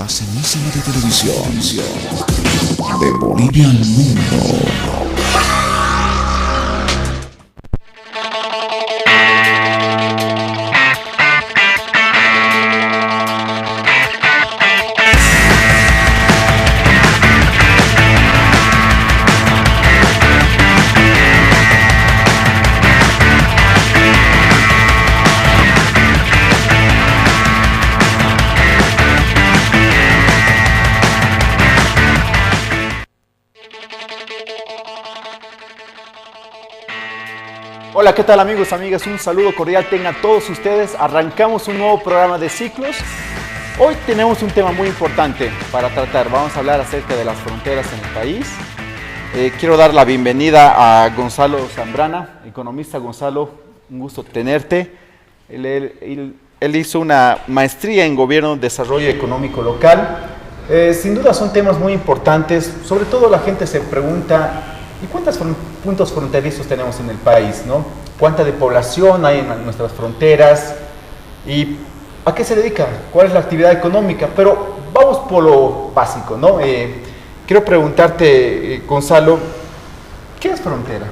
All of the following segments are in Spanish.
más cenísima de televisión. De Bolivia al mundo. Hola, ¿qué tal amigos, amigas? Un saludo cordial tengan todos ustedes. Arrancamos un nuevo programa de Ciclos. Hoy tenemos un tema muy importante para tratar. Vamos a hablar acerca de las fronteras en el país. Quiero dar la bienvenida a Gonzalo Zambrana, economista. Gonzalo, un gusto tenerte. Él hizo una maestría en Gobierno y Desarrollo Económico Local. Sin duda son temas muy importantes. Sobre todo la gente se pregunta: ¿y cuántos puntos fronterizos tenemos en el país, ¿no? ¿Cuánta de población hay en nuestras fronteras? ¿Y a qué se dedica? ¿Cuál es la actividad económica? Pero vamos por lo básico, ¿no? Quiero preguntarte, Gonzalo, ¿qué es frontera?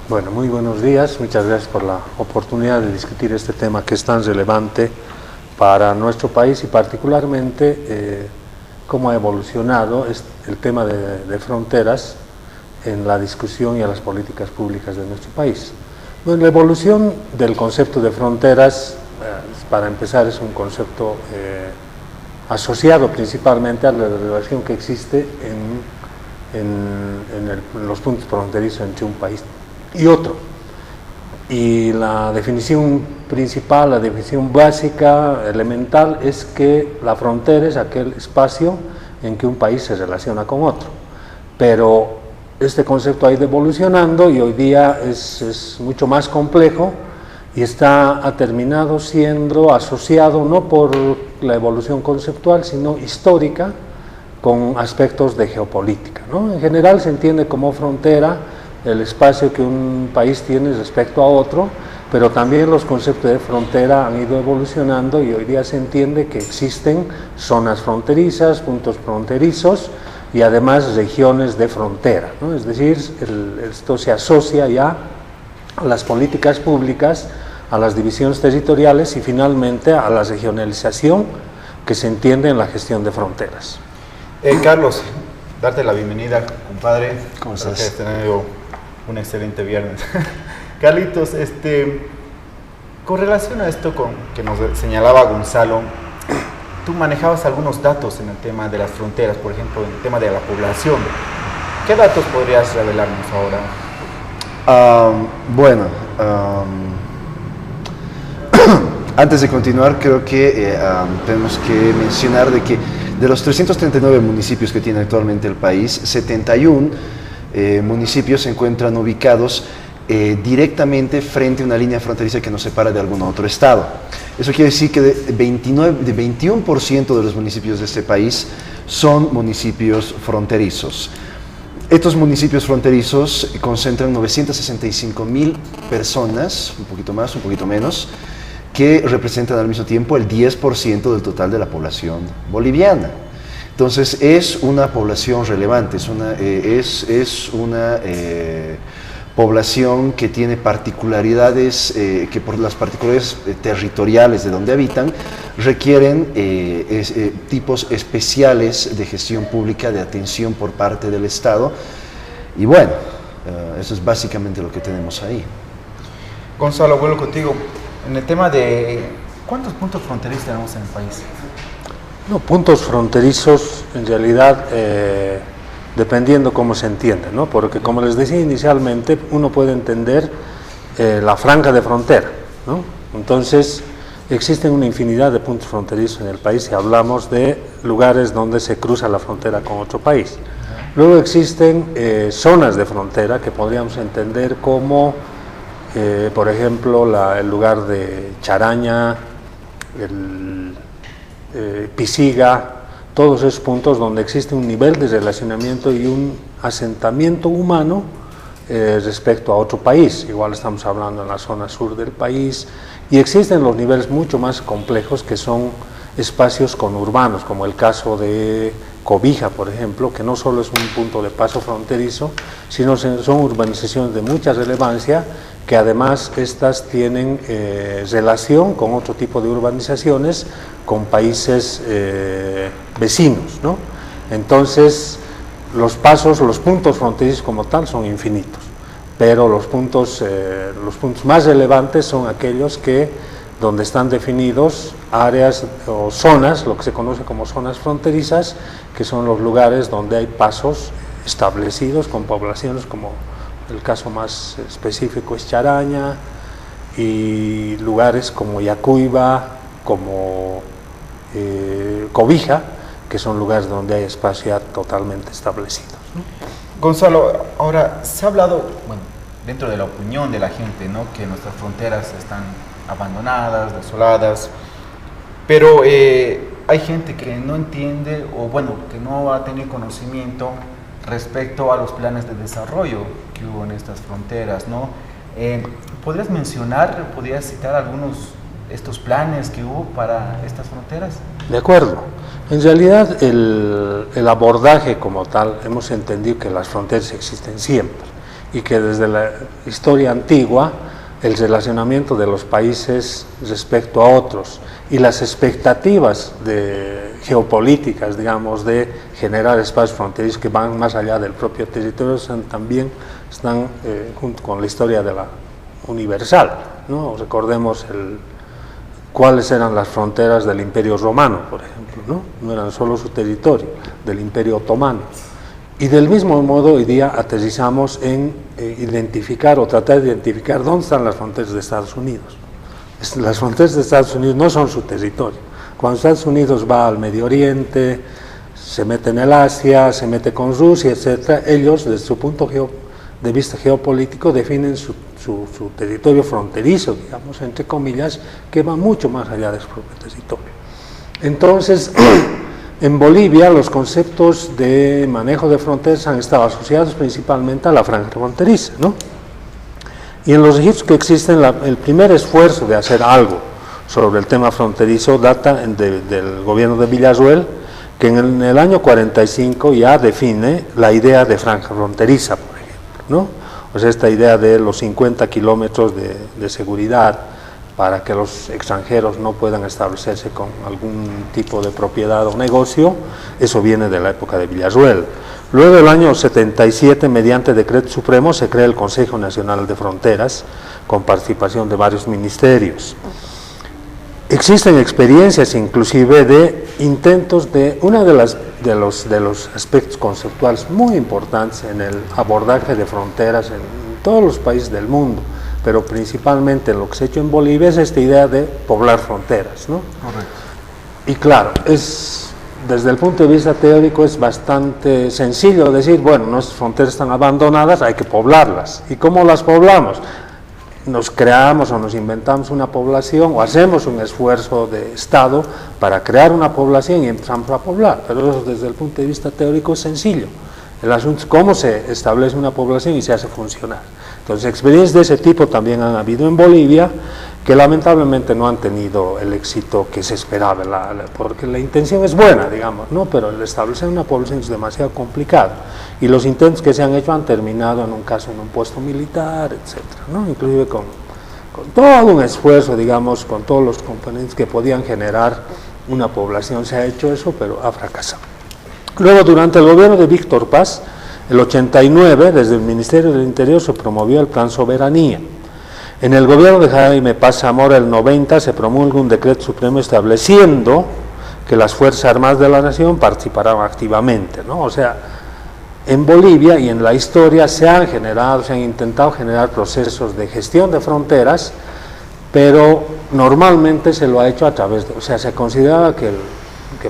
Bueno, muy buenos días. Muchas gracias por la oportunidad de discutir este tema que es tan relevante para nuestro país y particularmente cómo ha evolucionado el tema de fronteras en la discusión y a las políticas públicas de nuestro país. Bueno, la evolución del concepto de fronteras, para empezar, es un concepto asociado principalmente a la relación que existe en los puntos fronterizos entre un país y otro. Y la definición principal, la definición básica, elemental, es que la frontera es aquel espacio en que un país se relaciona con otro. Pero este concepto ha ido evolucionando y hoy día es mucho más complejo y ha terminado siendo asociado no por la evolución conceptual, sino histórica, con aspectos de geopolítica, ¿no? En general se entiende como frontera el espacio que un país tiene respecto a otro, pero también los conceptos de frontera han ido evolucionando y hoy día se entiende que existen zonas fronterizas, puntos fronterizos, y además regiones de frontera, ¿no? Es decir, esto se asocia ya a las políticas públicas, a las divisiones territoriales y finalmente a la regionalización que se entiende en la gestión de fronteras. Carlos, darte la bienvenida, compadre. ¿Cómo estás? Espero que hayas tenido un excelente viernes. Carlitos, con relación a esto que nos señalaba Gonzalo, tú manejabas algunos datos en el tema de las fronteras, por ejemplo, en el tema de la población. ¿Qué datos podrías revelarnos ahora? Antes de continuar, creo que tenemos que mencionar de que de los 339 municipios que tiene actualmente el país, 71 municipios se encuentran ubicados directamente frente a una línea fronteriza que nos separa de algún otro estado. Eso quiere decir que de 21% de los municipios de este país son municipios fronterizos. Estos municipios fronterizos concentran 965,000 personas, un poquito más, un poquito menos, que representan al mismo tiempo el 10% del total de la población boliviana. Entonces es una población relevante, es una población que tiene particularidades, que por las particularidades territoriales de donde habitan, requieren tipos especiales de gestión pública, de atención por parte del Estado. Y bueno, eso es básicamente lo que tenemos ahí. Gonzalo, vuelvo contigo. En el tema de ¿cuántos puntos fronterizos tenemos en el país? No, puntos fronterizos en realidad dependiendo cómo se entiende, ¿no? Porque como les decía inicialmente, uno puede entender la franja de frontera, ¿no? Entonces existen una infinidad de puntos fronterizos en el país si hablamos de lugares donde se cruza la frontera con otro país. Luego existen zonas de frontera que podríamos entender como por ejemplo el lugar de Charaña, Pisiga, todos esos puntos donde existe un nivel de relacionamiento y un asentamiento humano respecto a otro país. Igual estamos hablando en la zona sur del país, y existen los niveles mucho más complejos que son espacios conurbanos, como el caso de Cobija, por ejemplo, que no solo es un punto de paso fronterizo, sino son urbanizaciones de mucha relevancia, que además estas tienen relación con otro tipo de urbanizaciones, con países vecinos, ¿no? Entonces, los puntos fronterizos como tal son infinitos, pero los puntos más relevantes son aquellos donde están definidos áreas o zonas, lo que se conoce como zonas fronterizas, que son los lugares donde hay pasos establecidos con poblaciones, como el caso más específico es Charaña, y lugares como Yacuiba, como Cobija, que son lugares donde hay espacios ya totalmente establecidos, ¿no? Gonzalo, ahora se ha hablado, bueno, dentro de la opinión de la gente, ¿no?, que nuestras fronteras están abandonadas, desoladas, pero hay gente que no entiende, o bueno, que no ha tenido conocimiento respecto a los planes de desarrollo que hubo en estas fronteras, ¿no? ¿Podrías citar algunos de estos planes que hubo para estas fronteras? De acuerdo. En realidad el abordaje como tal, hemos entendido que las fronteras existen siempre y que desde la historia antigua el relacionamiento de los países respecto a otros y las expectativas geopolíticas, digamos, de generar espacios fronterizos que van más allá del propio territorio, también están junto con la historia de la universal, ¿no? Recordemos cuáles eran las fronteras del Imperio Romano, por ejemplo, ¿no? No eran solo su territorio, del Imperio Otomano. Y del mismo modo hoy día aterrizamos en identificar o tratar de identificar dónde están las fronteras de Estados Unidos. Las fronteras de Estados Unidos no son su territorio. Cuando Estados Unidos va al Medio Oriente, se mete en el Asia, se mete con Rusia, etc., ellos desde su punto de vista geopolítico definen su territorio fronterizo, digamos, entre comillas, que va mucho más allá de su propio territorio. Entonces, en Bolivia los conceptos de manejo de fronteras han estado asociados principalmente a la franja fronteriza, ¿no? Y en los registros que existen, el primer esfuerzo de hacer algo sobre el tema fronterizo data del gobierno de Villarroel, que en el año 45 ya define la idea de franja fronteriza, por ejemplo, ¿no? O sea, esta idea de los 50 kilómetros de seguridad para que los extranjeros no puedan establecerse con algún tipo de propiedad o negocio, eso viene de la época de Villarroel. Luego, el año 77, mediante decreto supremo, se crea el Consejo Nacional de Fronteras, con participación de varios ministerios. Existen experiencias inclusive de intentos de uno de los aspectos conceptuales muy importantes en el abordaje de fronteras en todos los países del mundo, pero principalmente lo que se ha hecho en Bolivia es esta idea de poblar fronteras, ¿no? Correcto. Y claro, desde el punto de vista teórico es bastante sencillo decir, bueno, nuestras fronteras están abandonadas, hay que poblarlas. ¿Y cómo las poblamos? Nos creamos o nos inventamos una población o hacemos un esfuerzo de Estado para crear una población y empezamos a poblar, pero eso desde el punto de vista teórico es sencillo. El asunto es cómo se establece una población y se hace funcionar. Entonces, experiencias de ese tipo también han habido en Bolivia, que lamentablemente no han tenido el éxito que se esperaba, porque la intención es buena, digamos, ¿no? Pero el establecer una población es demasiado complicado, y los intentos que se han hecho han terminado en un caso en un puesto militar, etcétera, ¿no? Inclusive con todo un esfuerzo, digamos, con todos los componentes que podían generar una población, se ha hecho eso, pero ha fracasado. Luego, durante el gobierno de Víctor Paz, el 89, desde el Ministerio del Interior se promovió el Plan Soberanía. En el gobierno de Jaime Paz Zamora, el 90, se promulga un decreto supremo estableciendo que las Fuerzas Armadas de la Nación participarán activamente, ¿no? O sea, en Bolivia y en la historia se han intentado generar procesos de gestión de fronteras, pero normalmente se lo ha hecho a través de, o sea, se consideraba que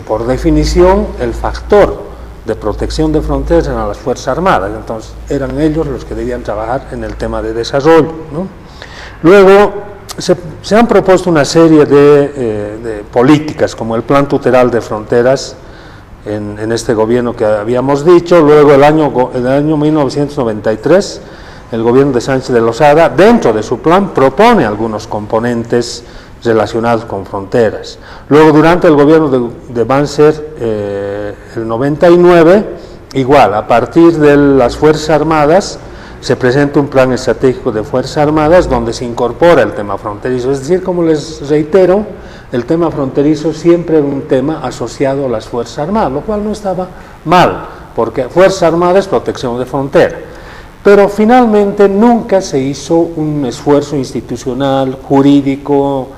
por definición el factor de protección de fronteras eran las Fuerzas Armadas, entonces eran ellos los que debían trabajar en el tema de desarrollo, ¿no? Luego se han propuesto una serie de políticas, como el Plan Tutelar de Fronteras en este gobierno que habíamos dicho. Luego el año 1993, el gobierno de Sánchez de Lozada, dentro de su plan, propone algunos componentes relacionados con fronteras. Luego, durante el gobierno de Banzer, el 99, igual, a partir de las Fuerzas Armadas, se presenta un plan estratégico de Fuerzas Armadas donde se incorpora el tema fronterizo. Es decir, como les reitero, el tema fronterizo siempre era un tema asociado a las Fuerzas Armadas, lo cual no estaba mal, porque Fuerzas Armadas es protección de frontera. Pero finalmente nunca se hizo un esfuerzo institucional, jurídico,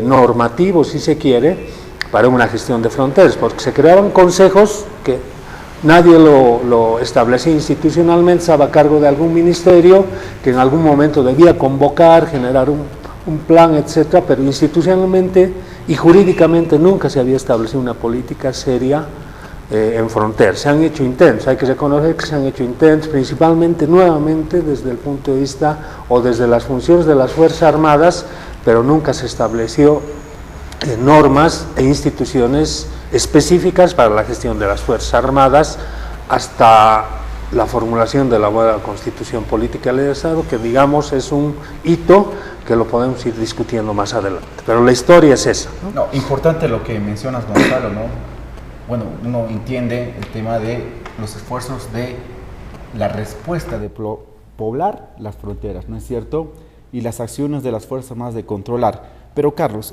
normativo, si se quiere, para una gestión de fronteras, porque se creaban consejos que nadie lo establecía institucionalmente, estaba a cargo de algún ministerio que en algún momento debía convocar, generar un plan, etcétera, pero institucionalmente y jurídicamente nunca se había establecido una política seria en fronteras. Se han hecho intentos, hay que reconocer que se han hecho intentos, principalmente nuevamente desde el punto de vista o desde las funciones de las Fuerzas Armadas, pero nunca se estableció normas e instituciones específicas para la gestión de las Fuerzas Armadas hasta la formulación de la nueva Constitución Política del Estado, que digamos es un hito que lo podemos ir discutiendo más adelante, pero la historia es esa, ¿no? No, importante lo que mencionas, Gonzalo, ¿no? Bueno, uno entiende el tema de los esfuerzos de la respuesta de poblar las fronteras, ¿no es cierto? Y las acciones de las Fuerzas Armadas de controlar. Pero Carlos,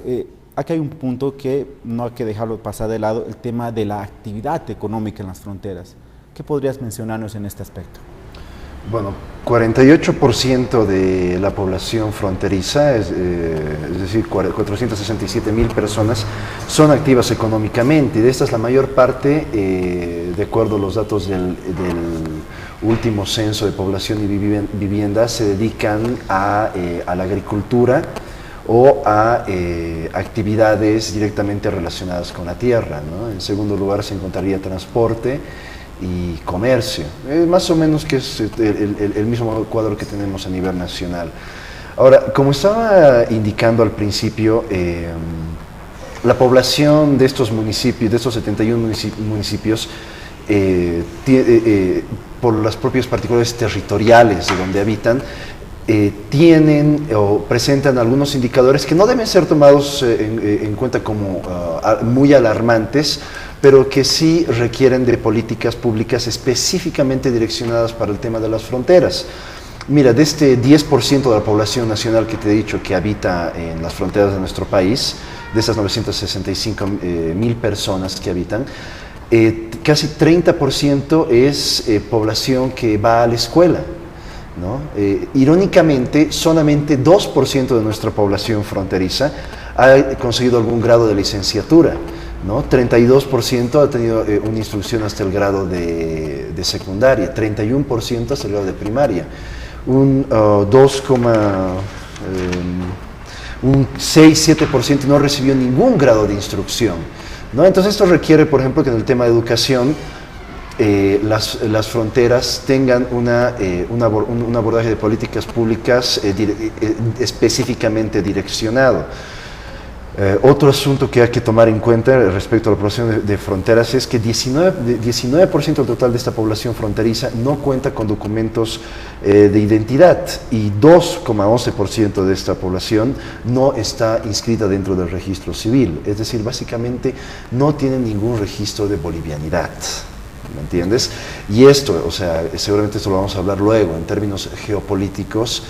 aquí hay un punto que no hay que dejarlo pasar de lado, el tema de la actividad económica en las fronteras. ¿Qué podrías mencionarnos en este aspecto? Bueno, 48% de la población fronteriza, es decir, 467.000 personas, son activas económicamente. De estas, la mayor parte, de acuerdo a los datos del último censo de población y vivienda, se dedican a la agricultura o a actividades directamente relacionadas con la tierra, ¿no? En segundo lugar se encontraría transporte y comercio, más o menos que es el mismo cuadro que tenemos a nivel nacional. Ahora, como estaba indicando al principio, la población de estos municipios, de estos 71 municipios, por las propias particularidades territoriales de donde habitan, tienen o presentan algunos indicadores que no deben ser tomados en cuenta como muy alarmantes, pero que sí requieren de políticas públicas específicamente direccionadas para el tema de las fronteras. Mira, de este 10% de la población nacional que te he dicho que habita en las fronteras de nuestro país, de esas 965.000 personas que habitan, casi 30% es población que va a la escuela, ¿no? Irónicamente, solamente 2% de nuestra población fronteriza ha conseguido algún grado de licenciatura, ¿no? 32% ha tenido una instrucción hasta el grado de secundaria, 31% hasta el grado de primaria, un 6-7% no recibió ningún grado de instrucción, ¿no? Entonces esto requiere, por ejemplo, que en el tema de educación las fronteras tengan un abordaje de políticas públicas específicamente direccionado. Otro asunto que hay que tomar en cuenta respecto a la población de fronteras es que 19% del total de esta población fronteriza no cuenta con documentos de identidad y 2,11% de esta población no está inscrita dentro del registro civil, es decir, básicamente no tienen ningún registro de bolivianidad. ¿Me entiendes? Y esto, o sea, seguramente esto lo vamos a hablar luego, en términos geopolíticos,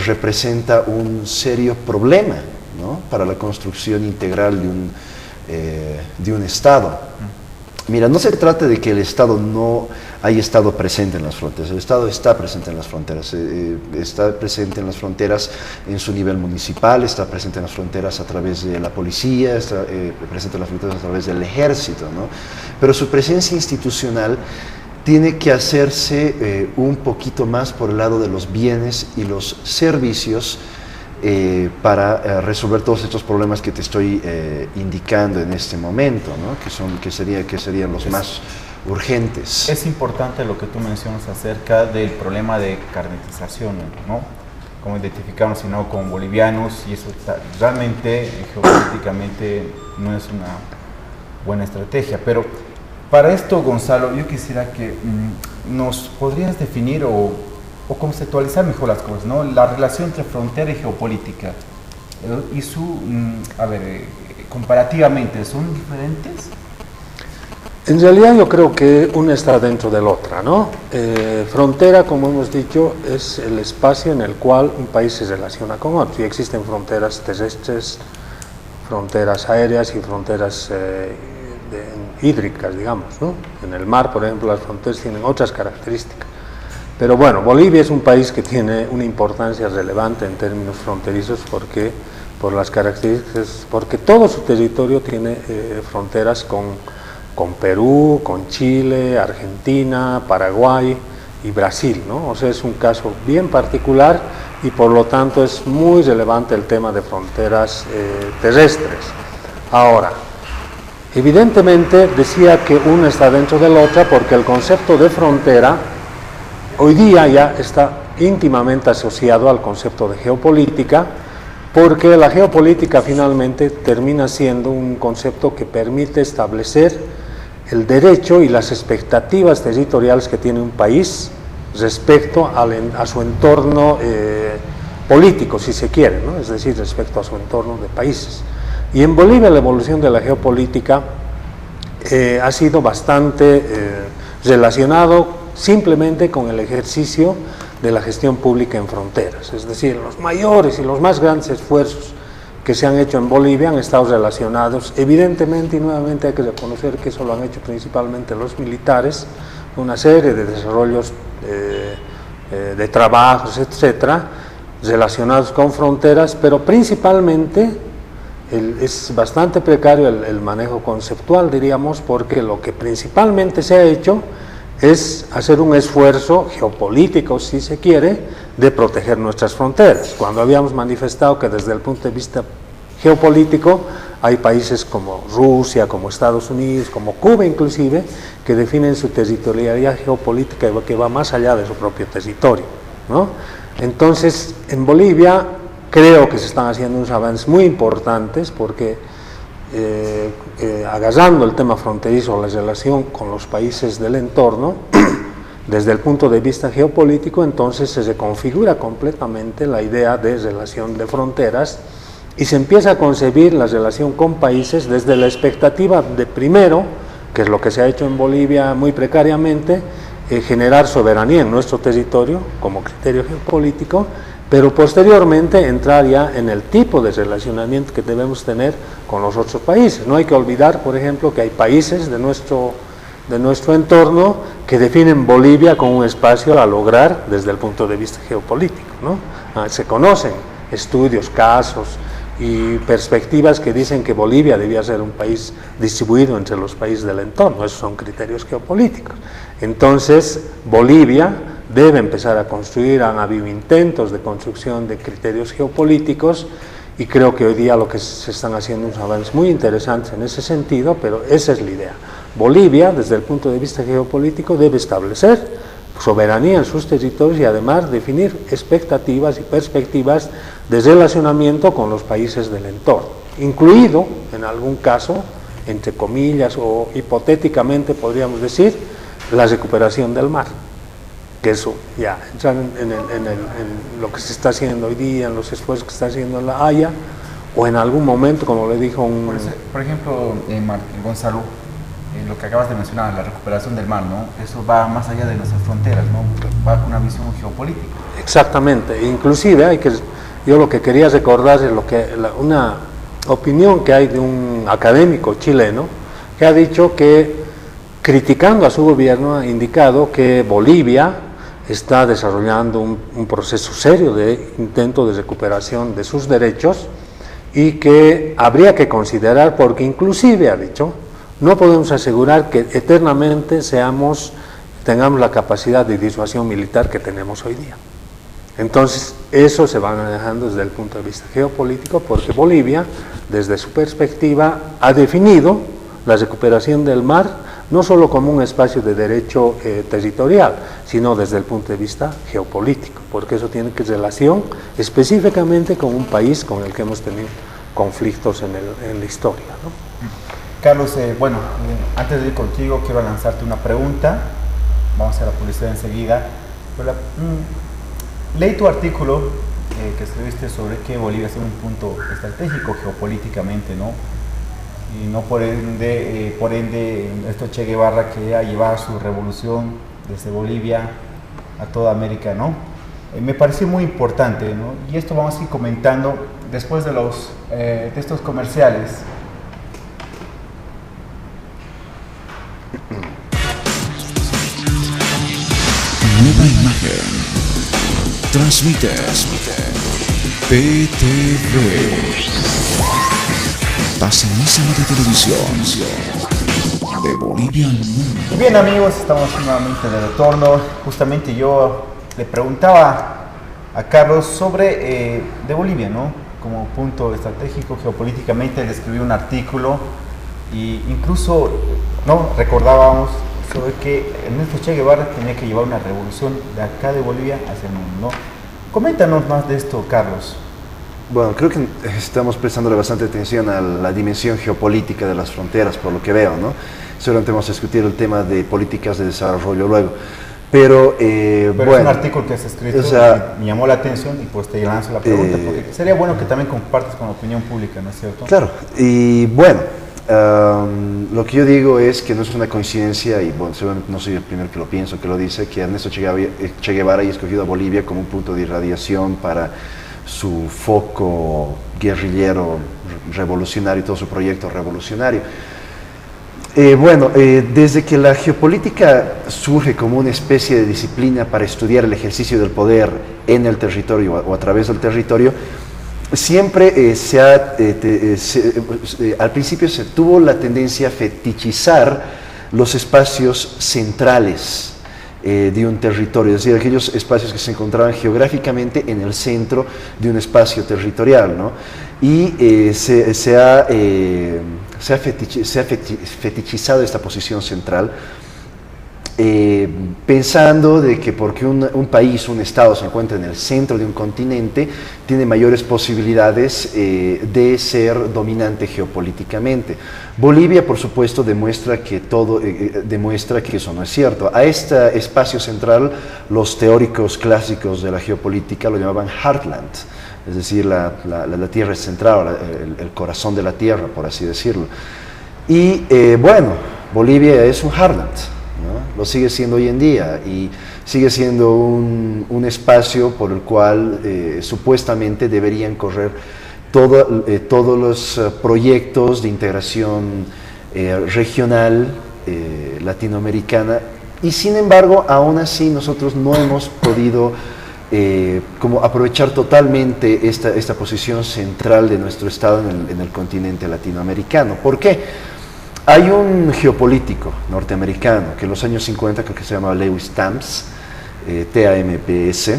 representa un serio problema, ¿no? Para la construcción integral de un Estado. Mira, no se trata de que el Estado no haya estado presente en las fronteras, el Estado está presente en las fronteras, está presente en las fronteras en su nivel municipal, está presente en las fronteras a través de la policía, está presente en las fronteras a través del ejército, ¿no? Pero su presencia institucional tiene que hacerse un poquito más por el lado de los bienes y los servicios para resolver todos estos problemas que te estoy indicando en este momento, ¿no? que serían los más urgentes. Es importante lo que tú mencionas acerca del problema de carnetización, ¿no? Como identificarnos sino como bolivianos, y eso realmente geopolíticamente no es una buena estrategia. Pero para esto, Gonzalo, yo quisiera que nos podrías definir o conceptualizar mejor las cosas, ¿no? La relación entre frontera y geopolítica. y comparativamente, ¿son diferentes? En realidad yo creo que una está dentro de la otra, ¿no? Frontera, como hemos dicho, es el espacio en el cual un país se relaciona con otro, y existen fronteras terrestres, fronteras aéreas y fronteras hídricas, digamos, ¿no? En el mar, por ejemplo, las fronteras tienen otras características. Pero bueno, Bolivia es un país que tiene una importancia relevante en términos fronterizos por las características, porque todo su territorio tiene fronteras con Perú, con Chile, Argentina, Paraguay y Brasil, ¿no? O sea, es un caso bien particular y por lo tanto es muy relevante el tema de fronteras terrestres. Ahora, evidentemente decía que una está dentro de la otra porque el concepto de frontera hoy día ya está íntimamente asociado al concepto de geopolítica, porque la geopolítica finalmente termina siendo un concepto que permite establecer el derecho y las expectativas territoriales que tiene un país respecto a su entorno político, si se quiere, ¿no? Es decir, respecto a su entorno de países. Y en Bolivia la evolución de la geopolítica ha sido bastante relacionado simplemente con el ejercicio de la gestión pública en fronteras, es decir, los mayores y los más grandes esfuerzos que se han hecho en Bolivia han estado relacionados, evidentemente, y nuevamente hay que reconocer que eso lo han hecho principalmente los militares, una serie de desarrollos de trabajos, etcétera, relacionados con fronteras, pero principalmente es bastante precario el manejo conceptual, diríamos, porque lo que principalmente se ha hecho es hacer un esfuerzo geopolítico, si se quiere, de proteger nuestras fronteras, cuando habíamos manifestado que desde el punto de vista geopolítico hay países como Rusia, como Estados Unidos, como Cuba inclusive, que definen su territorialidad geopolítica que va más allá de su propio territorio, ¿no? Entonces, en Bolivia creo que se están haciendo unos avances muy importantes porque agarrando el tema fronterizo, la relación con los países del entorno, desde el punto de vista geopolítico, entonces se reconfigura completamente la idea de relación de fronteras y se empieza a concebir la relación con países desde la expectativa de primero, que es lo que se ha hecho en Bolivia muy precariamente, generar soberanía en nuestro territorio como criterio geopolítico, pero posteriormente entrar ya en el tipo de relacionamiento que debemos tener con los otros países. No hay que olvidar, por ejemplo, que hay países de nuestro entorno que definen Bolivia como un espacio a lograr desde el punto de vista geopolítico, ¿no? Se conocen estudios, casos y perspectivas que dicen que Bolivia debía ser un país distribuido entre los países del entorno. Esos son criterios geopolíticos. Entonces, Bolivia debe empezar a construir, han habido intentos de construcción de criterios geopolíticos y creo que hoy día lo que se están haciendo unos avances muy interesantes en ese sentido, pero esa es la idea. Bolivia, desde el punto de vista geopolítico, debe establecer soberanía en sus territorios y además definir expectativas y perspectivas de relacionamiento con los países del entorno, incluido, en algún caso, entre comillas o hipotéticamente podríamos decir, la recuperación del mar. Que eso ya entra en lo que se está haciendo hoy día, en los esfuerzos que se está haciendo en La Haya, o en algún momento, como le dijo un... Por ejemplo, Gonzalo, lo que acabas de mencionar, la recuperación del mar, ¿no? Eso va más allá de nuestras fronteras, ¿no? Va con una visión geopolítica. Exactamente, inclusive yo lo que quería recordar es una opinión que hay de un académico chileno que ha dicho que, criticando a su gobierno, ha indicado que Bolivia está desarrollando un proceso serio de intento de recuperación de sus derechos y que habría que considerar, porque inclusive ha dicho, no podemos asegurar que eternamente tengamos la capacidad de disuasión militar que tenemos hoy día. Entonces, eso se va manejando desde el punto de vista geopolítico, porque Bolivia, desde su perspectiva, ha definido la recuperación del mar no solo como un espacio de derecho territorial, sino desde el punto de vista geopolítico, porque eso tiene que relación específicamente con un país con el que hemos tenido conflictos en la historia, ¿no? Carlos, antes de ir contigo, quiero lanzarte una pregunta. Vamos a hacer la publicidad enseguida. Leí tu artículo que escribiste sobre que Bolivia es un punto estratégico geopolíticamente, ¿no? Y no por ende, esto Che Guevara quería llevar su revolución desde Bolivia a toda América, ¿no? Me pareció muy importante, ¿no? Y esto vamos a ir comentando después de estos comerciales. Nueva imagen. Transmite PTV. Pasa Paseísimo de televisión de Bolivia al mundo. Bien amigos, estamos nuevamente de retorno. Justamente yo le preguntaba a Carlos sobre de Bolivia, ¿no? Como punto estratégico geopolíticamente. Él escribió un artículo y incluso no recordábamos sobre que Ernesto Che Guevara tenía que llevar una revolución de acá de Bolivia hacia el mundo, ¿no? Coméntanos más de esto, Carlos. Bueno, creo que estamos prestándole bastante atención a la dimensión geopolítica de las fronteras, por lo que veo, ¿no? Seguramente vamos a discutir el tema de políticas de desarrollo luego. Pero bueno, es un artículo que has escrito, o sea, me llamó la atención y pues te lanzo la pregunta, porque sería bueno que también compartas con la opinión pública, ¿no es cierto? Claro, y bueno, lo que yo digo es que no es una coincidencia, y bueno, seguramente no soy el primero que lo pienso, que lo dice, que Ernesto Che Guevara haya escogido a Bolivia como un punto de irradiación para su foco guerrillero, revolucionario, todo su proyecto revolucionario. Desde que la geopolítica surge como una especie de disciplina para estudiar el ejercicio del poder en el territorio o a través del territorio, siempre al principio se tuvo la tendencia a fetichizar los espacios centrales de un territorio, es decir, aquellos espacios que se encontraban geográficamente en el centro de un espacio territorial, ¿no? Y se ha fetichizado esta posición central, pensando de que porque un país, un estado se encuentra en el centro de un continente, tiene mayores posibilidades de ser dominante geopolíticamente. Bolivia, por supuesto, demuestra que eso no es cierto. A este espacio central, los teóricos clásicos de la geopolítica lo llamaban heartland, es decir, la tierra central, el corazón de la tierra, por así decirlo. Y Bolivia es un heartland, ¿no? Lo sigue siendo hoy en día y sigue siendo un espacio por el cual supuestamente deberían correr todos los proyectos de integración regional latinoamericana, y sin embargo aún así nosotros no hemos podido como aprovechar totalmente esta posición central de nuestro estado en el continente latinoamericano. ¿Por qué? Hay un geopolítico norteamericano que en los años 50, creo que se llamaba Lewis Tamps, T-A-M-P-S,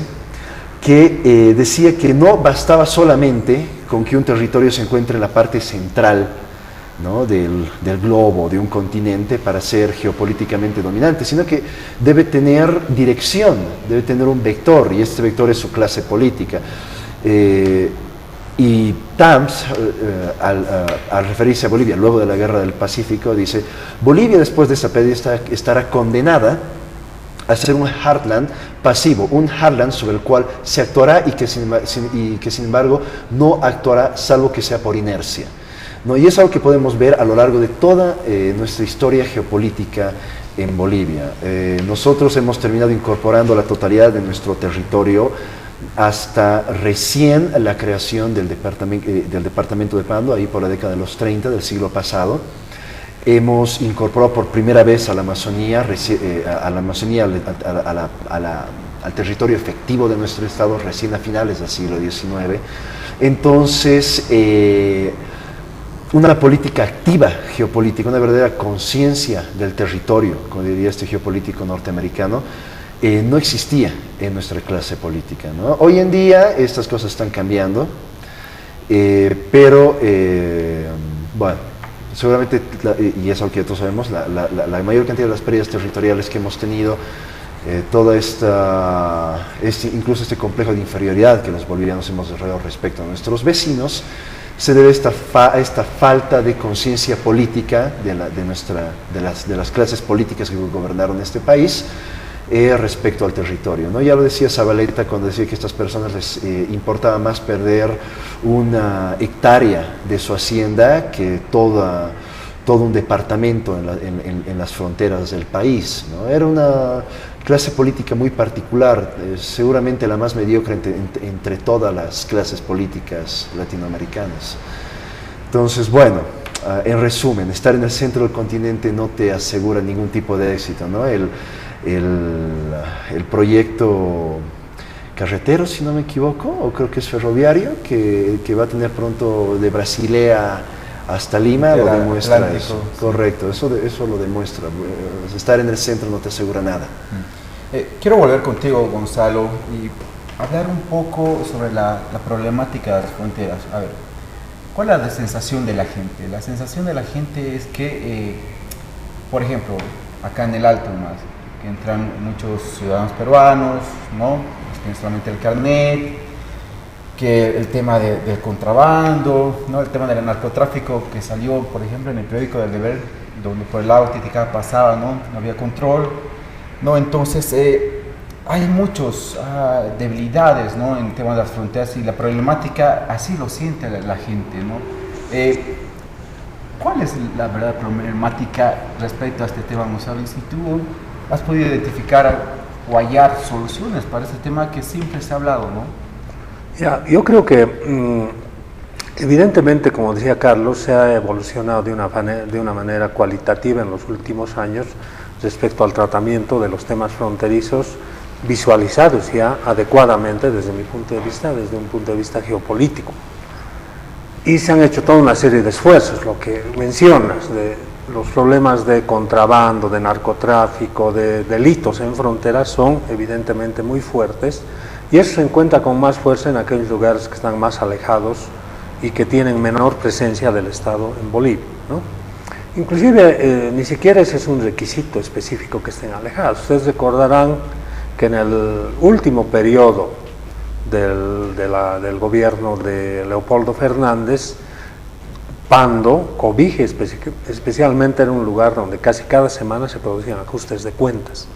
que decía que no bastaba solamente con que un territorio se encuentre en la parte central, ¿no?, del globo, de un continente, para ser geopolíticamente dominante, sino que debe tener dirección, debe tener un vector, y este vector es su clase política. Y Tamps, al referirse a Bolivia luego de la Guerra del Pacífico, dice: Bolivia después de esta pérdida estará condenada a ser un heartland pasivo, un heartland sobre el cual se actuará y que sin embargo no actuará salvo que sea por inercia, ¿no? Y es algo que podemos ver a lo largo de toda nuestra historia geopolítica en Bolivia. Nosotros hemos terminado incorporando la totalidad de nuestro territorio hasta recién la creación del departamento de Pando, ahí por la década de los 30 del siglo pasado. Hemos incorporado por primera vez a la Amazonía, al territorio efectivo de nuestro estado recién a finales del siglo XIX. Entonces, una política activa geopolítica, una verdadera conciencia del territorio, como diría este geopolítico norteamericano, no existía en nuestra clase política, ¿no? Hoy en día estas cosas están cambiando, pero seguramente, y es algo que todos sabemos, la mayor cantidad de las pérdidas territoriales que hemos tenido, incluso este complejo de inferioridad que los bolivianos hemos desarrollado respecto a nuestros vecinos, se debe a esta falta de conciencia política de las clases políticas que gobernaron este país, respecto al territorio, ¿no? Ya lo decía Zabaleta cuando decía que a estas personas les importaba más perder una hectárea de su hacienda que todo un departamento en las fronteras del país, ¿no? Era una clase política muy particular, seguramente la más mediocre entre todas las clases políticas latinoamericanas. Entonces, bueno, en resumen, estar en el centro del continente no te asegura ningún tipo de éxito, ¿no? El proyecto carretero, si no me equivoco, o creo que es ferroviario, que va a tener pronto de Basilea hasta Lima, lo demuestra eso. Correcto, eso lo demuestra. Estar en el centro no te asegura nada. Quiero volver contigo, Gonzalo, y hablar un poco sobre la problemática de las fronteras. A ver, ¿cuál es la sensación de la gente? La sensación de la gente es que, por ejemplo, acá en el Alto más, que entran muchos ciudadanos peruanos, ¿no? Tienen solamente el carnet, que el tema del contrabando, ¿no? El tema del narcotráfico que salió, por ejemplo, en el periódico del Deber, donde por el lado Titicaca pasaba, ¿no? No había control, ¿no? Entonces, hay muchas debilidades, ¿no? En el tema de las fronteras, y la problemática así lo siente la gente, ¿no? ¿Cuál es la verdad problemática respecto a este tema, Gonzalo? Y si tú has podido identificar o hallar soluciones para este tema que siempre se ha hablado, ¿no? Ya, yo creo que evidentemente, como decía Carlos, se ha evolucionado de una manera cualitativa en los últimos años respecto al tratamiento de los temas fronterizos, visualizados ya adecuadamente desde mi punto de vista, desde un punto de vista geopolítico. Y se han hecho toda una serie de esfuerzos, lo que mencionas, de los problemas de contrabando, de narcotráfico, de delitos en fronteras son evidentemente muy fuertes, y eso se encuentra con más fuerza en aquellos lugares que están más alejados y que tienen menor presencia del Estado en Bolivia, ¿no? Inclusive ni siquiera ese es un requisito específico que estén alejados. Ustedes recordarán que en el último periodo del gobierno de Leopoldo Fernández, Pando, Cobije especialmente, era un lugar donde casi cada semana se producían ajustes de cuentas,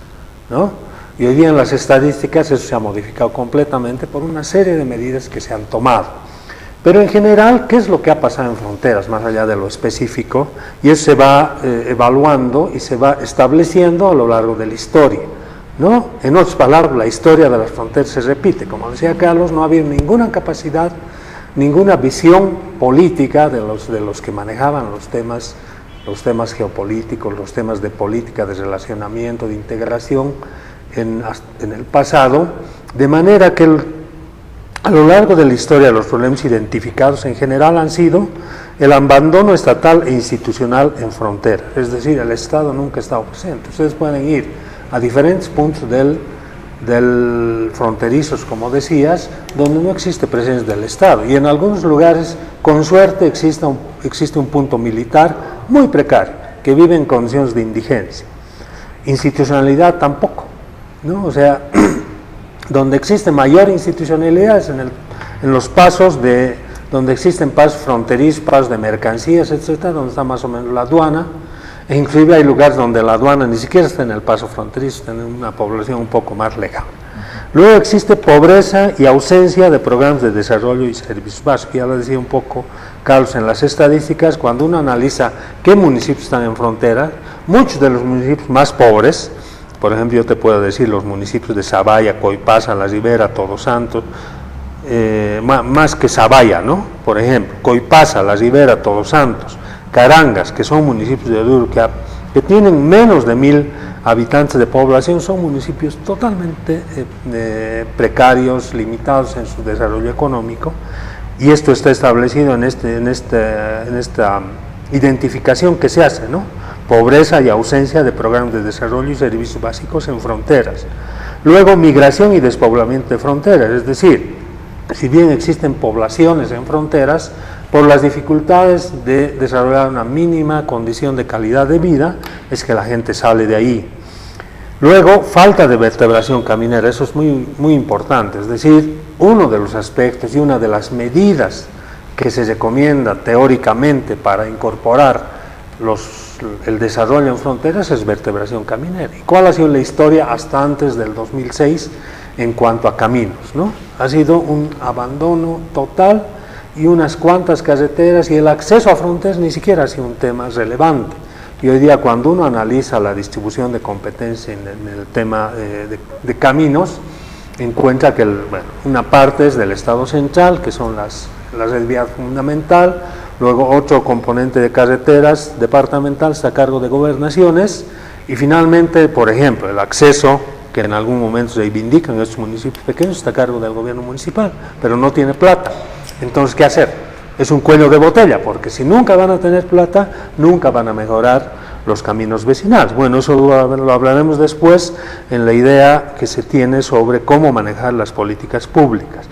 ¿no? Y hoy día en las estadísticas eso se ha modificado completamente por una serie de medidas que se han tomado. Pero en general, ¿qué es lo que ha pasado en fronteras, más allá de lo específico? Y eso se va evaluando y se va estableciendo a lo largo de la historia, ¿no? En otras palabras, la historia de las fronteras se repite. Como decía Carlos, no había ninguna capacidad, ninguna visión política de los que manejaban los temas geopolíticos, los temas de política, de relacionamiento, de integración en el pasado, de manera que a lo largo de la historia los problemas identificados en general han sido el abandono estatal e institucional en frontera, es decir, el Estado nunca ha estado presente. Ustedes pueden ir a diferentes puntos del fronterizos, como decías, donde no existe presencia del Estado, y en algunos lugares, con suerte, existe un punto militar muy precario, que vive en condiciones de indigencia. Institucionalidad tampoco, ¿no? O sea, donde existe mayor institucionalidad es en los pasos donde existen pasos fronterizos, pasos de mercancías, etcétera, donde está más o menos la aduana, e inclusive hay lugares donde la aduana ni siquiera está en el paso fronterizo, tiene una población un poco más lejana. Luego existe pobreza y ausencia de programas de desarrollo y servicios básicos. Ya lo decía un poco Carlos en las estadísticas, cuando uno analiza qué municipios están en frontera, muchos de los municipios más pobres, por ejemplo, yo te puedo decir los municipios de Zabaya, Coipasa, La Ribera, Todos Santos, más que Zabaya, ¿no? Por ejemplo, Coipasa, La Ribera, Todos Santos, Carangas, que son municipios de Durca, que tienen menos de 1000 habitantes de población, son municipios totalmente precarios, limitados en su desarrollo económico, y esto está establecido en esta identificación que se hace, ¿no? Pobreza y ausencia de programas de desarrollo y servicios básicos en fronteras. Luego, migración y despoblamiento de fronteras, es decir, si bien existen poblaciones en fronteras, por las dificultades de desarrollar una mínima condición de calidad de vida, es que la gente sale de ahí. Luego, falta de vertebración caminera, eso es muy, muy importante, es decir, uno de los aspectos y una de las medidas que se recomienda teóricamente para incorporar el desarrollo en fronteras es vertebración caminera. ¿Y cuál ha sido la historia hasta antes del 2006 en cuanto a caminos, ¿no? Ha sido un abandono total y unas cuantas carreteras, y el acceso a fronteras ni siquiera ha sido un tema relevante. Y hoy día, cuando uno analiza la distribución de competencia en el tema de caminos, encuentra que una parte es del Estado central, que son la red vial fundamental. Luego otro componente de carreteras departamental está a cargo de gobernaciones, y finalmente, por ejemplo, el acceso, que en algún momento se reivindican en estos municipios pequeños, está a cargo del gobierno municipal, pero no tiene plata. Entonces, ¿qué hacer? Es un cuello de botella, porque si nunca van a tener plata, nunca van a mejorar los caminos vecinales. Bueno, eso lo hablaremos después en la idea que se tiene sobre cómo manejar las políticas públicas.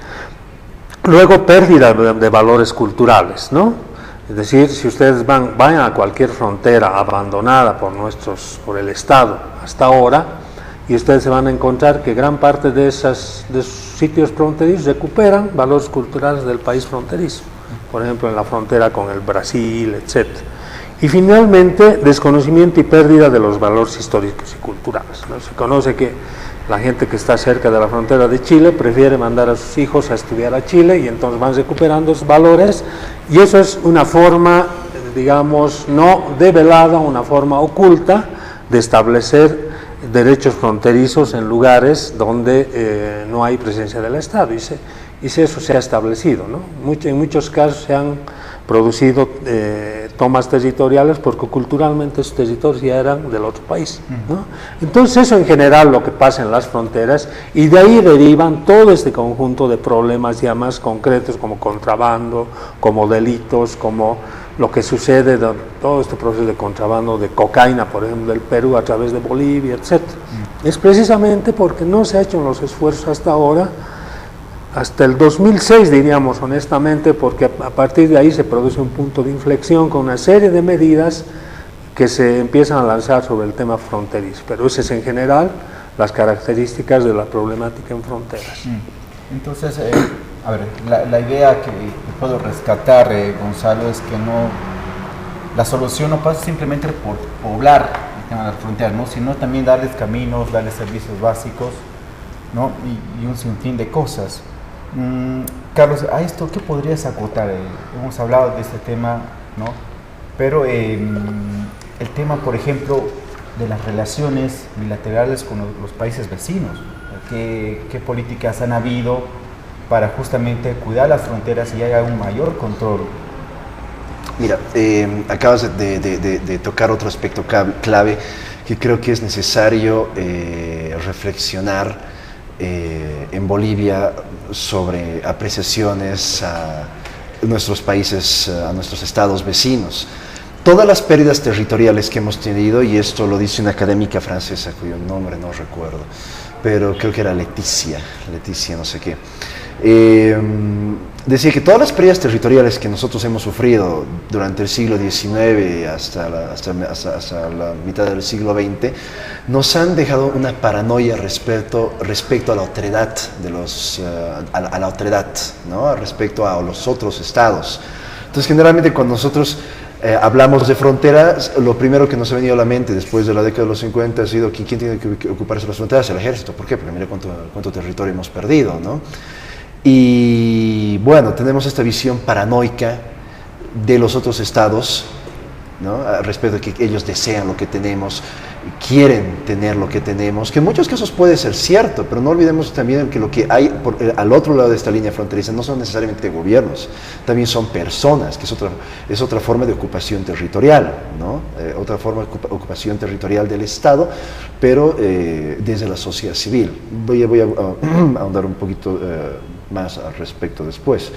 Luego, pérdida de valores culturales, ¿no? Es decir, si ustedes vayan a cualquier frontera abandonada por el Estado hasta ahora, y ustedes se van a encontrar que gran parte de esos sitios fronterizos recuperan valores culturales del país fronterizo, por ejemplo en la frontera con el Brasil, etc. Y finalmente, desconocimiento y pérdida de los valores históricos y culturales, ¿no? Se conoce que la gente que está cerca de la frontera de Chile prefiere mandar a sus hijos a estudiar a Chile, y entonces van recuperando esos valores, y eso es una forma, digamos, no develada, una forma oculta de establecer derechos fronterizos en lugares donde no hay presencia del Estado, y eso se ha establecido, ¿no? En muchos casos se han producido tomas territoriales porque culturalmente esos territorios ya eran del otro país, ¿no? Entonces eso en general lo que pasa en las fronteras, y de ahí derivan todo este conjunto de problemas ya más concretos, como contrabando, como delitos, como lo que sucede, todo este proceso de contrabando de cocaína, por ejemplo, del Perú a través de Bolivia, etc. Es precisamente porque no se han hecho los esfuerzos hasta ahora, hasta el 2006 diríamos honestamente, porque a partir de ahí se produce un punto de inflexión con una serie de medidas que se empiezan a lanzar sobre el tema fronterizo, pero ese es en general las características de la problemática en fronteras. Entonces, a ver, la idea que puedo rescatar, Gonzalo, es que la solución no pasa simplemente por poblar el tema de las fronteras, ¿no? Sino también darles caminos, darles servicios básicos, ¿no? Y un sinfín de cosas. Carlos, a esto, ¿qué podrías acotar? Hemos hablado de este tema, ¿no? Pero el tema, por ejemplo, de las relaciones bilaterales con los países vecinos, ¿qué políticas han habido para justamente cuidar las fronteras y haya un mayor control? Mira, acabas de tocar otro aspecto clave que creo que es necesario reflexionar en Bolivia sobre apreciaciones a nuestros países, a nuestros estados vecinos. Todas las pérdidas territoriales que hemos tenido, y esto lo dice una académica francesa cuyo nombre no recuerdo, pero creo que era Leticia no sé qué, decía que todas las pérdidas territoriales que nosotros hemos sufrido durante el siglo XIX hasta la mitad del siglo XX nos han dejado una paranoia respecto a la otredad a la otredad, ¿no? Respecto a los otros estados. Entonces, generalmente cuando nosotros hablamos de fronteras, lo primero que nos ha venido a la mente después de la década de los 50 ha sido ¿quién tiene que ocuparse las fronteras? El ejército. ¿Por qué? Porque mira cuánto territorio hemos perdido, ¿no? Y bueno, tenemos esta visión paranoica de los otros estados, ¿no? Respecto a que ellos desean lo que tenemos, quieren tener lo que tenemos, que en muchos casos puede ser cierto, pero no olvidemos también que lo que hay al otro lado de esta línea fronteriza no son necesariamente gobiernos, también son personas, que es otra forma de ocupación territorial, ¿no? Otra forma de ocupación territorial del Estado, pero desde la sociedad civil. Voy a ahondar un poquito más al respecto después.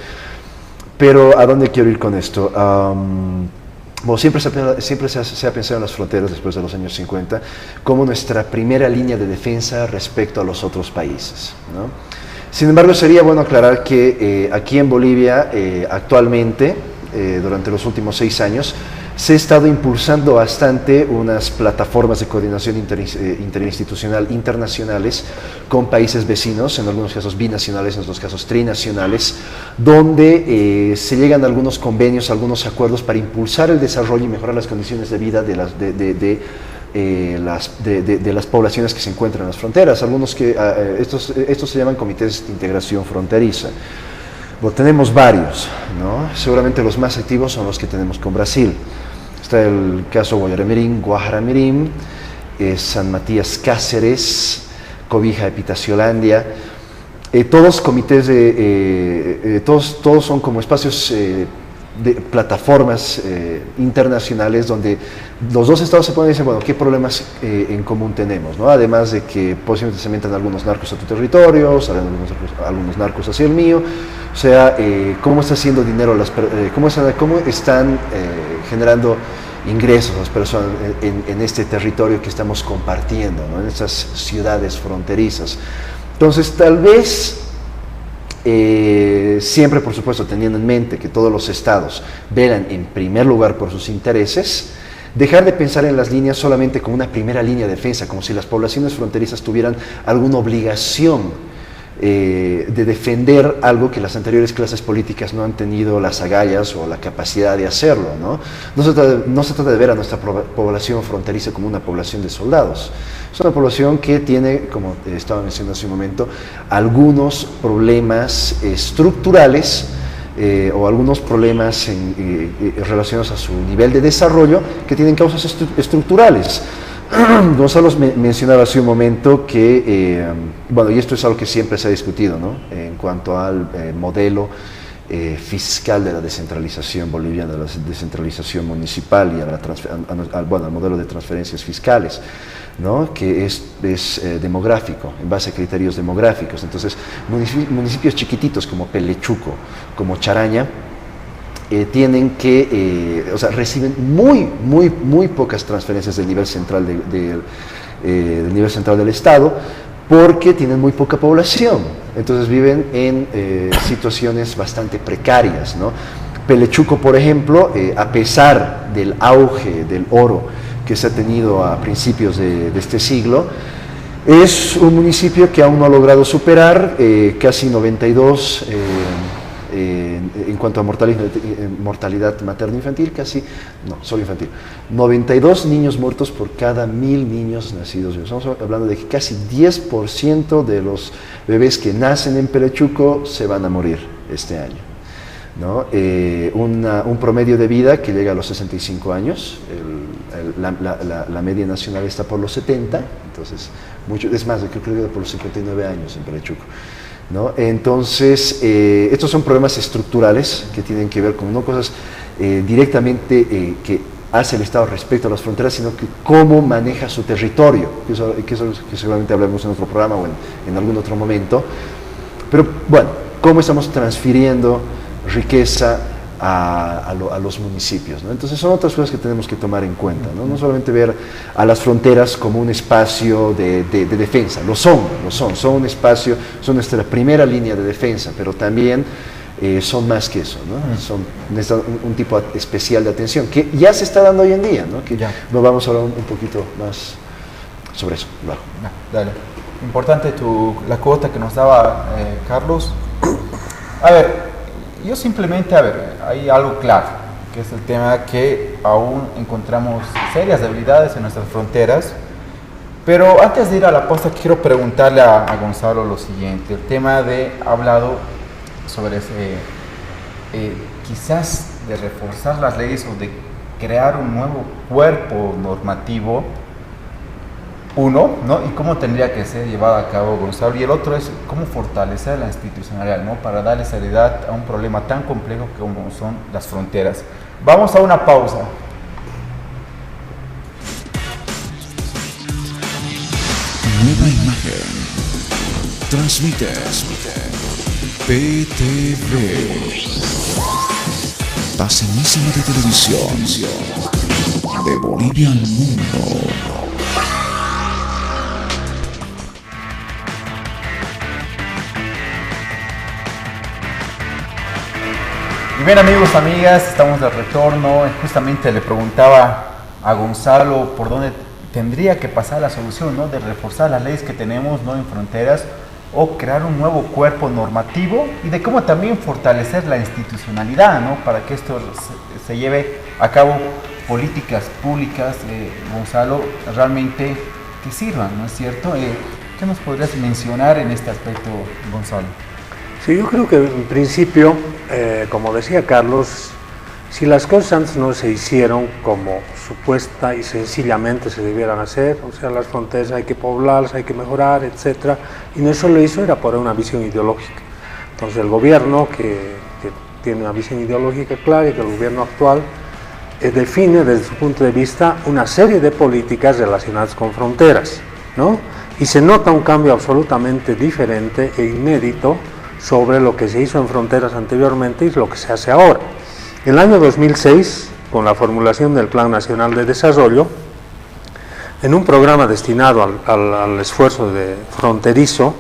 Pero ¿a dónde quiero ir con esto? Bueno, siempre se ha pensado en las fronteras después de los años 50 como nuestra primera línea de defensa respecto a los otros países, ¿no? Sin embargo, sería bueno aclarar que aquí en Bolivia actualmente, durante los últimos 6 años, se ha estado impulsando bastante unas plataformas de coordinación interinstitucional internacionales con países vecinos, en algunos casos binacionales, en otros casos trinacionales, donde se llegan a algunos convenios, algunos acuerdos para impulsar el desarrollo y mejorar las condiciones de vida de las poblaciones que se encuentran en las fronteras. Estos se llaman comités de integración fronteriza. Bueno, tenemos varios, ¿no? Seguramente los más activos son los que tenemos con Brasil. Está el caso Guajaramirim, San Matías Cáceres, Cobija Epitaciolandia. Todos comités todos son como espacios de plataformas internacionales donde los dos estados se ponen y dicen, bueno, ¿qué problemas en común tenemos? ¿No? Además de que posiblemente se metan algunos narcos a tu territorio, salen algunos narcos hacia el mío, o sea, cómo está haciendo dinero, cómo están generando ingresos las personas en este territorio que estamos compartiendo, ¿no? En estas ciudades fronterizas. Entonces, tal vez siempre, por supuesto, teniendo en mente que todos los estados velan en primer lugar por sus intereses, dejar de pensar en las líneas solamente como una primera línea de defensa, como si las poblaciones fronterizas tuvieran alguna obligación de defender algo que las anteriores clases políticas no han tenido las agallas o la capacidad de hacerlo, ¿no? No se trata de ver a nuestra población fronteriza como una población de soldados. Es una población que tiene, como estaba mencionando hace un momento, algunos problemas estructurales o algunos problemas relacionados a su nivel de desarrollo que tienen causas estructurales. Gonzalo mencionaba hace un momento que, bueno, y esto es algo que siempre se ha discutido, ¿no? En cuanto al modelo fiscal de la descentralización boliviana, de la descentralización municipal y al modelo de transferencias fiscales, ¿no? Que es demográfico, en base a criterios demográficos. Entonces, municipios chiquititos como Pelechuco, como Charaña, tienen que, o sea, reciben muy pocas transferencias del nivel central del Estado, porque tienen muy poca población, entonces viven en situaciones bastante precarias, ¿no? Pelechuco, por ejemplo, a pesar del auge del oro que se ha tenido a principios de este siglo, es un municipio que aún no ha logrado superar casi 92 en cuanto a mortalidad materno-infantil, solo infantil, 92 niños muertos por cada 1000 niños nacidos. Estamos hablando de que casi 10% de los bebés que nacen en Pelechuco se van a morir este año, ¿no? Un promedio de vida que llega a los 65 años, la media nacional está por los 70, entonces, es más, creo que llega por los 59 años en Pelechuco, ¿no? Entonces, estos son problemas estructurales que tienen que ver con no cosas directamente que hace el Estado respecto a las fronteras, sino que cómo maneja su territorio, que seguramente hablaremos en otro programa o en algún otro momento. Pero bueno, cómo estamos transfiriendo riqueza a los municipios, ¿no? Entonces son otras cosas que tenemos que tomar en cuenta, ¿no? No solamente ver a las fronteras como un espacio de defensa, son un espacio, son nuestra primera línea de defensa, pero también son más que eso, ¿no? Necesitan un tipo especial de atención, que ya se está dando hoy en día, ¿no? Que nos vamos a hablar un poquito más sobre eso. Claro. Dale. Importante la cuota que nos daba Carlos. A ver, yo simplemente, hay algo claro, que es el tema que aún encontramos serias debilidades en nuestras fronteras, pero antes de ir a la pausa quiero preguntarle a Gonzalo lo siguiente. El tema ha hablado sobre quizás de reforzar las leyes o de crear un nuevo cuerpo normativo, uno, ¿no? Y cómo tendría que ser llevado a cabo, Gonzalo, y el otro es cómo fortalecer la institucionalidad, ¿no? Para darle seriedad a un problema tan complejo como son las fronteras. Vamos a una pausa. Nueva imagen. Transmite PTV. Pasenísima de televisión. De Bolivia al mundo. Y bien, amigos, amigas, estamos de retorno. Justamente le preguntaba a Gonzalo por dónde tendría que pasar la solución, ¿no? De reforzar las leyes que tenemos, ¿no? En fronteras, o crear un nuevo cuerpo normativo, y de cómo también fortalecer la institucionalidad, ¿no? Para que esto se lleve a cabo políticas públicas, Gonzalo, realmente que sirvan, ¿no es cierto? ¿Qué nos podrías mencionar en este aspecto, Gonzalo? Sí, yo creo que en principio, como decía Carlos, si las cosas antes no se hicieron como supuesta y sencillamente se debieran hacer, o sea, las fronteras hay que poblarlas, hay que mejorar, etc., y no solo eso, era por una visión ideológica. Entonces el gobierno que tiene una visión ideológica clara, y que el gobierno actual define desde su punto de vista una serie de políticas relacionadas con fronteras, ¿no? Y se nota un cambio absolutamente diferente e inédito sobre lo que se hizo en fronteras anteriormente y lo que se hace ahora. En el año 2006, con la formulación del Plan Nacional de Desarrollo, en un programa destinado al esfuerzo fronterizo,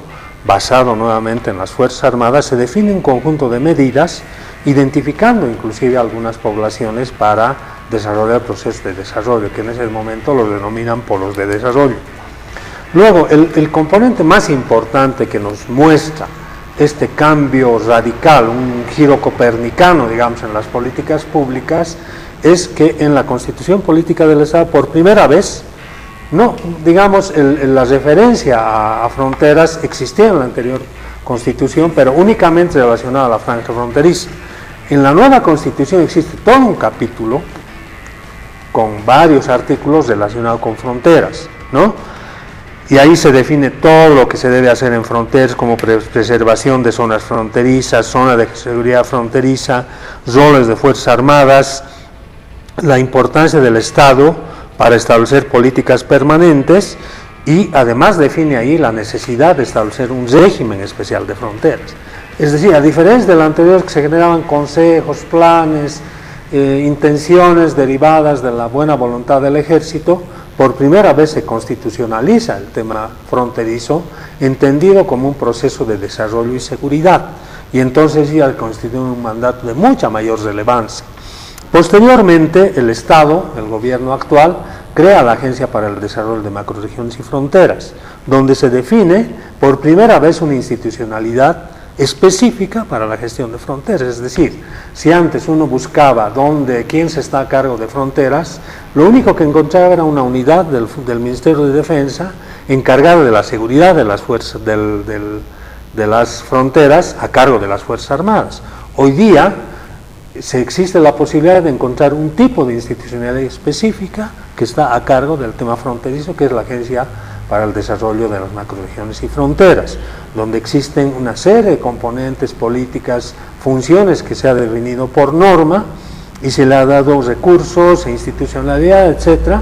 basado nuevamente en las Fuerzas Armadas, se define un conjunto de medidas, identificando inclusive algunas poblaciones para desarrollar procesos de desarrollo, que en ese momento los denominan polos de desarrollo. Luego, el componente más importante que nos muestra este cambio radical, un giro copernicano, digamos, en las políticas públicas, es que en la Constitución Política del Estado, por primera vez, no, digamos, la referencia a fronteras existía en la anterior Constitución, pero únicamente relacionada a la franja fronteriza. En la nueva Constitución existe todo un capítulo con varios artículos relacionados con fronteras, ¿no? Y ahí se define todo lo que se debe hacer en fronteras, como preservación de zonas fronterizas, zona de seguridad fronteriza, roles de Fuerzas Armadas, la importancia del Estado para establecer políticas permanentes, y además define ahí la necesidad de establecer un régimen especial de fronteras. Es decir, a diferencia del anterior, que se generaban consejos, planes, intenciones derivadas de la buena voluntad del ejército, por primera vez se constitucionaliza el tema fronterizo, entendido como un proceso de desarrollo y seguridad, y entonces ya constituye un mandato de mucha mayor relevancia. Posteriormente, el Estado, el gobierno actual, crea la Agencia para el Desarrollo de Macrorregiones y Fronteras, donde se define por primera vez una institucionalidad específica para la gestión de fronteras. Es decir, si antes uno buscaba quién se está a cargo de fronteras, lo único que encontraba era una unidad del Ministerio de Defensa encargada de la seguridad de las fuerzas de las fronteras a cargo de las Fuerzas Armadas. Hoy día existe la posibilidad de encontrar un tipo de institucionalidad específica que está a cargo del tema fronterizo, que es la Agencia para el Desarrollo de las Macrorregiones y Fronteras, donde existen una serie de componentes políticas, funciones que se ha definido por norma, y se le ha dado recursos e institucionalidad, etcétera,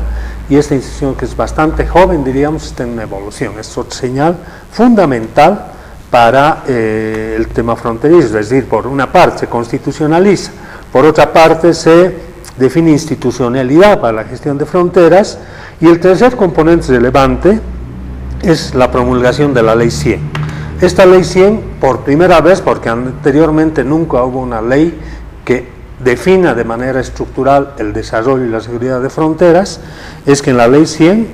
y esta institución, que es bastante joven, diríamos, está en una evolución. Es otra señal fundamental para el tema fronterizo. Es decir, por una parte se constitucionaliza, por otra parte se define institucionalidad para la gestión de fronteras, y el tercer componente relevante es la promulgación de la Ley 100. Esta Ley 100, por primera vez, porque anteriormente nunca hubo una ley que defina de manera estructural el desarrollo y la seguridad de fronteras, es que en la Ley 100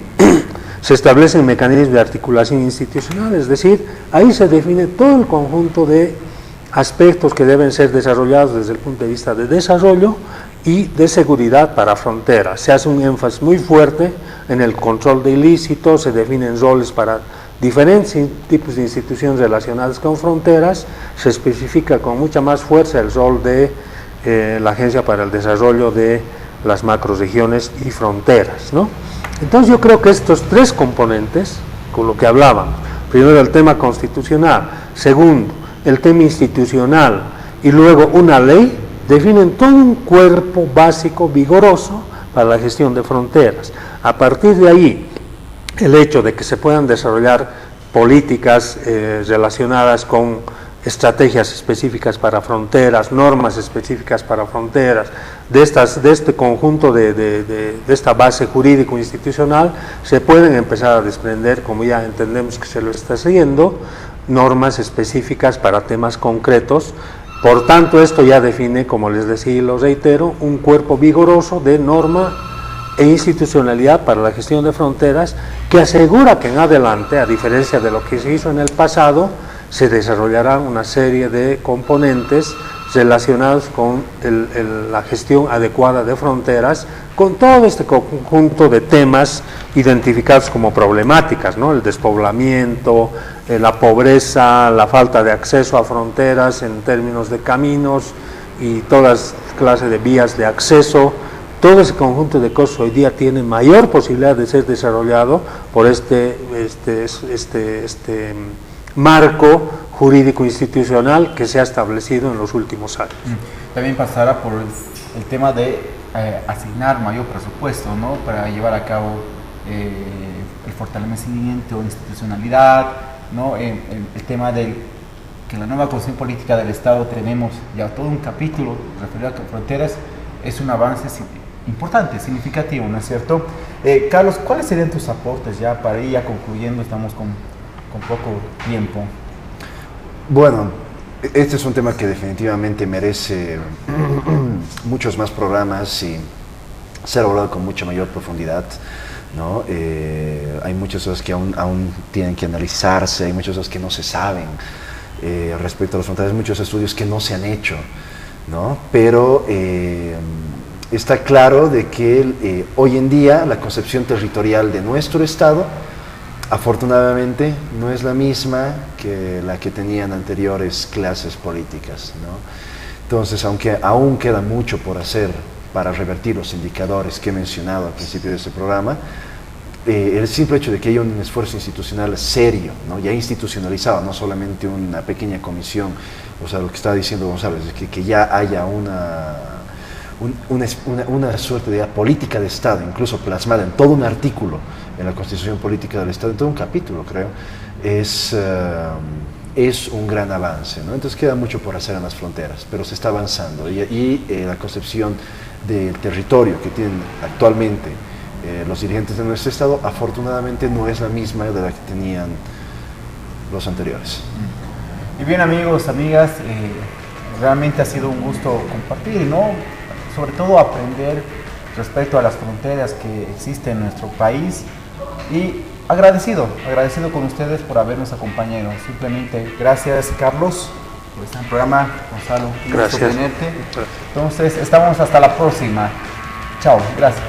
se establecen mecanismos de articulación institucional, es decir, ahí se define todo el conjunto de aspectos que deben ser desarrollados desde el punto de vista de desarrollo y de seguridad para fronteras. Se hace un énfasis muy fuerte en el control de ilícitos, se definen roles para diferentes tipos de instituciones relacionadas con fronteras, se especifica con mucha más fuerza el rol de la Agencia para el Desarrollo de las Macrorregiones y Fronteras, ¿no? Entonces yo creo que estos tres componentes, con lo que hablábamos, primero el tema constitucional, segundo el tema institucional y luego una ley, definen todo un cuerpo básico vigoroso para la gestión de fronteras. A partir de ahí, el hecho de que se puedan desarrollar políticas relacionadas con estrategias específicas para fronteras, normas específicas para fronteras, de este conjunto de esta base jurídico-institucional, se pueden empezar a desprender, como ya entendemos que se lo está haciendo, normas específicas para temas concretos, Por tanto, esto ya define, como les decía y lo reitero, un cuerpo vigoroso de norma e institucionalidad para la gestión de fronteras que asegura que en adelante, a diferencia de lo que se hizo en el pasado, se desarrollarán una serie de componentes relacionados con la gestión adecuada de fronteras, con todo este conjunto de temas identificados como problemáticas, ¿no? El despoblamiento, la pobreza, la falta de acceso a fronteras en términos de caminos y todas clases de vías de acceso. Todo ese conjunto de cosas hoy día tiene mayor posibilidad de ser desarrollado por este marco jurídico institucional que se ha establecido en los últimos años. También pasará por el tema de asignar mayor presupuesto, ¿no? Para llevar a cabo el fortalecimiento de institucionalidad, ¿no? El tema de que en la nueva Constitución Política del Estado tenemos ya todo un capítulo referido a fronteras, es un avance importante, significativo, ¿no es cierto? Carlos, ¿cuáles serían tus aportes ya para ir ya concluyendo? Estamos con poco tiempo. Bueno, este es un tema que definitivamente merece muchos más programas y ser abordado con mucha mayor profundidad, ¿no? Hay muchas cosas que aún tienen que analizarse, hay muchas cosas que no se saben respecto a las fronteras, muchos estudios que no se han hecho, ¿no? Pero está claro de que hoy en día la concepción territorial de nuestro Estado, afortunadamente, no es la misma que la que tenían anteriores clases políticas, ¿no? Entonces, aunque aún queda mucho por hacer para revertir los indicadores que he mencionado al principio de este programa, el simple hecho de que haya un esfuerzo institucional serio, ¿no? Ya institucionalizado, no solamente una pequeña comisión, o sea, lo que estaba diciendo González, es que ya haya una suerte de política de Estado, incluso plasmada en todo un artículo en la Constitución Política del Estado, en todo un capítulo, creo, es un gran avance, ¿no? Entonces queda mucho por hacer en las fronteras, pero se está avanzando y la concepción del territorio que tienen actualmente los dirigentes de nuestro Estado, afortunadamente no es la misma de la que tenían los anteriores. Y bien, amigos, amigas, realmente ha sido un gusto compartir, ¿no? Sobre todo aprender respecto a las fronteras que existen en nuestro país, y agradecido con ustedes por habernos acompañado. Simplemente gracias, Carlos, por estar en el programa. Gonzalo, un gusto tenerte. Entonces, estamos hasta la próxima. Chao, gracias.